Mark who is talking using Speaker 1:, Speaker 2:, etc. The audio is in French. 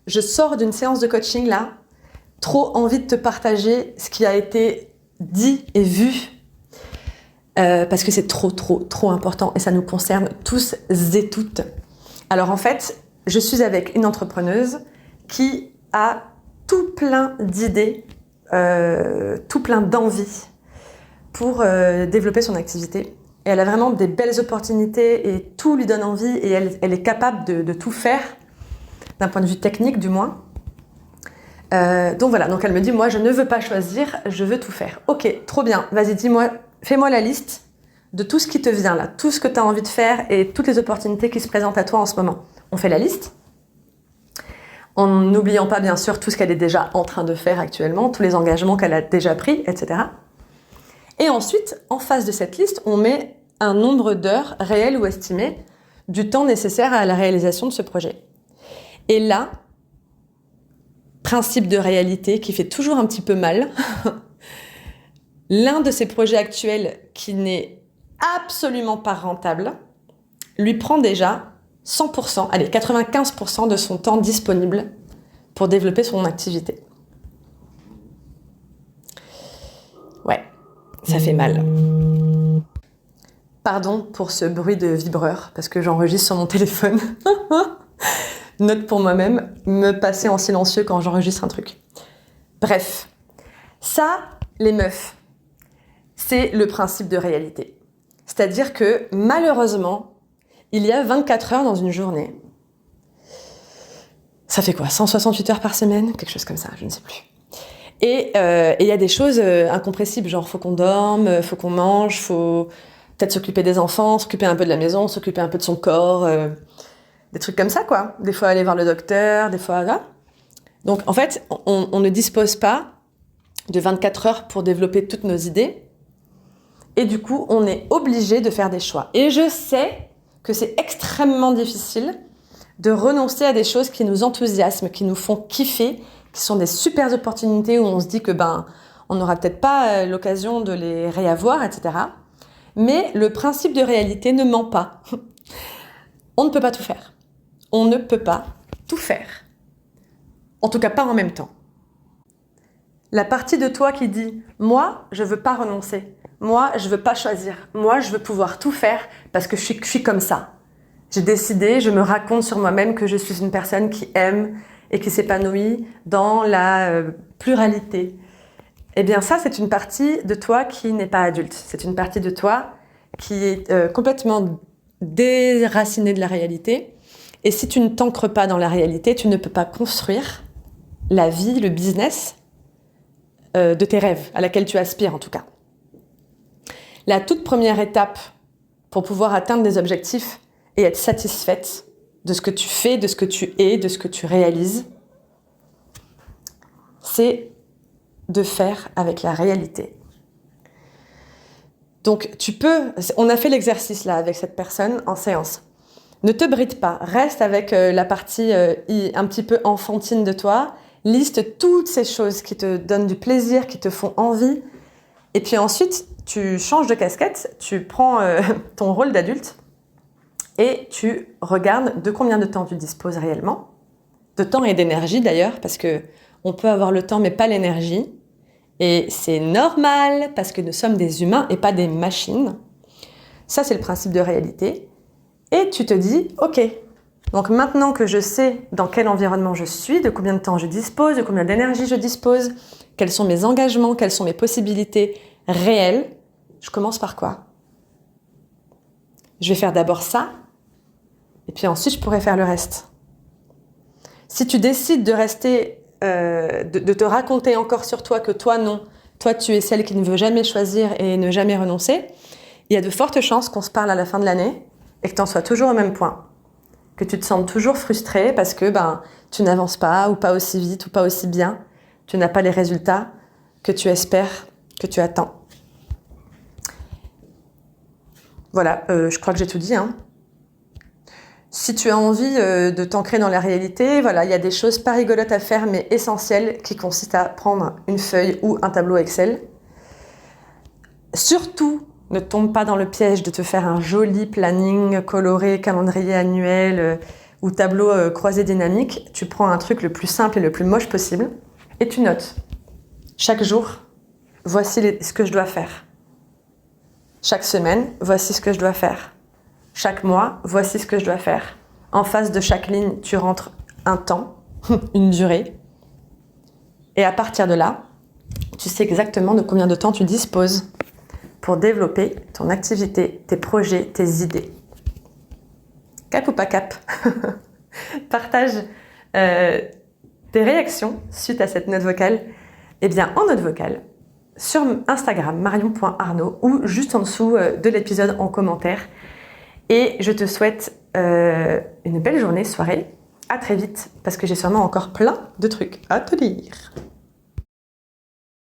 Speaker 1: je sors d'une séance de coaching là, trop envie de te partager ce qui a été dit et vu, parce que c'est trop important et ça nous concerne tous et toutes. Alors en fait, je suis avec une entrepreneuse qui a tout plein d'idées, tout plein d'envies pour développer son activité. Et elle a vraiment des belles opportunités et tout lui donne envie et elle est capable de tout faire, d'un point de vue technique du moins. Donc voilà, donc elle me dit, moi je ne veux pas choisir, je veux tout faire. Ok, trop bien, vas-y dis-moi, fais-moi la liste de tout ce qui te vient là, tout ce que tu as envie de faire et toutes les opportunités qui se présentent à toi en ce moment. On fait la liste, en n'oubliant pas bien sûr tout ce qu'elle est déjà en train de faire actuellement, tous les engagements qu'elle a déjà pris, etc. Et ensuite, en face de cette liste, on met un nombre d'heures réelles ou estimées du temps nécessaire à la réalisation de ce projet. Et là, principe de réalité qui fait toujours un petit peu mal, l'un de ces projets actuels qui n'est absolument pas rentable lui prend déjà 100%, allez 95% de son temps disponible pour développer son activité. Ouais, ça fait mal. Pardon pour ce bruit de vibreur, parce que j'enregistre sur mon téléphone. Note pour moi-même, me passer en silencieux quand j'enregistre un truc. Bref, ça, les meufs, c'est le principe de réalité. C'est-à-dire que, malheureusement, il y a 24 heures dans une journée. Ça fait quoi, 168 heures par semaine? Quelque chose comme ça, je ne sais plus. Et il y a des choses incompressibles, genre faut qu'on dorme, faut qu'on mange, faut peut-être s'occuper des enfants, s'occuper un peu de la maison, s'occuper un peu de son corps, des trucs comme ça, quoi. Des fois aller voir le docteur, des fois... Là. Donc en fait, on ne dispose pas de 24 heures pour développer toutes nos idées. Et du coup, on est obligé de faire des choix. Et je sais que c'est extrêmement difficile de renoncer à des choses qui nous enthousiasment, qui nous font kiffer, qui sont des super opportunités où on se dit que on n'aura peut-être pas l'occasion de les réavoir, etc. Mais le principe de réalité ne ment pas. On ne peut pas tout faire. On ne peut pas tout faire. En tout cas, pas en même temps. La partie de toi qui dit « Moi, je veux pas renoncer. Moi, je veux pas choisir. Moi, je veux pouvoir tout faire parce que je suis comme ça. J'ai décidé, je me raconte sur moi-même que je suis une personne qui aime et qui s'épanouit dans la pluralité. » Eh bien ça, c'est une partie de toi qui n'est pas adulte. C'est une partie de toi qui est complètement déracinée de la réalité. Et si tu ne t'ancres pas dans la réalité, tu ne peux pas construire la vie, le business de tes rêves, à laquelle tu aspires en tout cas. La toute première étape pour pouvoir atteindre des objectifs et être satisfaite de ce que tu fais, de ce que tu es, de ce que tu réalises, c'est de faire avec la réalité. Donc on a fait l'exercice là avec cette personne en séance. Ne te bride pas, reste avec la partie un petit peu enfantine de toi, liste toutes ces choses qui te donnent du plaisir, qui te font envie, et puis ensuite tu changes de casquette, tu prends ton rôle d'adulte et tu regardes de combien de temps tu disposes réellement, de temps et d'énergie d'ailleurs, parce que on peut avoir le temps mais pas l'énergie, et c'est normal parce que nous sommes des humains et pas des machines. Ça c'est le principe de réalité. Et tu te dis, ok, donc maintenant que je sais dans quel environnement je suis, de combien de temps je dispose, de combien d'énergie je dispose, quels sont mes engagements, quelles sont mes possibilités réelles, je commence par quoi? Je vais faire d'abord ça, et puis ensuite je pourrai faire le reste. Si tu décides de rester, de te raconter encore sur toi que toi non, toi tu es celle qui ne veut jamais choisir et ne jamais renoncer, il y a de fortes chances qu'on se parle à la fin de l'année et que tu en sois toujours au même point. Que tu te sentes toujours frustré parce que tu n'avances pas ou pas aussi vite ou pas aussi bien. Tu n'as pas les résultats que tu espères, que tu attends. Voilà, je crois que j'ai tout dit. Si tu as envie de t'ancrer dans la réalité, voilà, il y a des choses pas rigolotes à faire mais essentielles qui consistent à prendre une feuille ou un tableau Excel. Surtout, ne tombe pas dans le piège de te faire un joli planning coloré, calendrier annuel, ou tableau croisé dynamique, tu prends un truc le plus simple et le plus moche possible et tu notes. Chaque jour, voici ce que je dois faire. Chaque semaine, voici ce que je dois faire. Chaque mois, voici ce que je dois faire. En face de chaque ligne, tu rentres un temps, une durée. Et à partir de là, tu sais exactement de combien de temps tu disposes pour développer ton activité, tes projets, tes idées. Cap ou pas cap? Partage tes réactions suite à cette note vocale. Eh bien, en note vocale, sur Instagram, marion.arnaud, ou juste en dessous de l'épisode en commentaire. Et je te souhaite une belle journée, soirée. À très vite, parce que j'ai sûrement encore plein de trucs à te dire.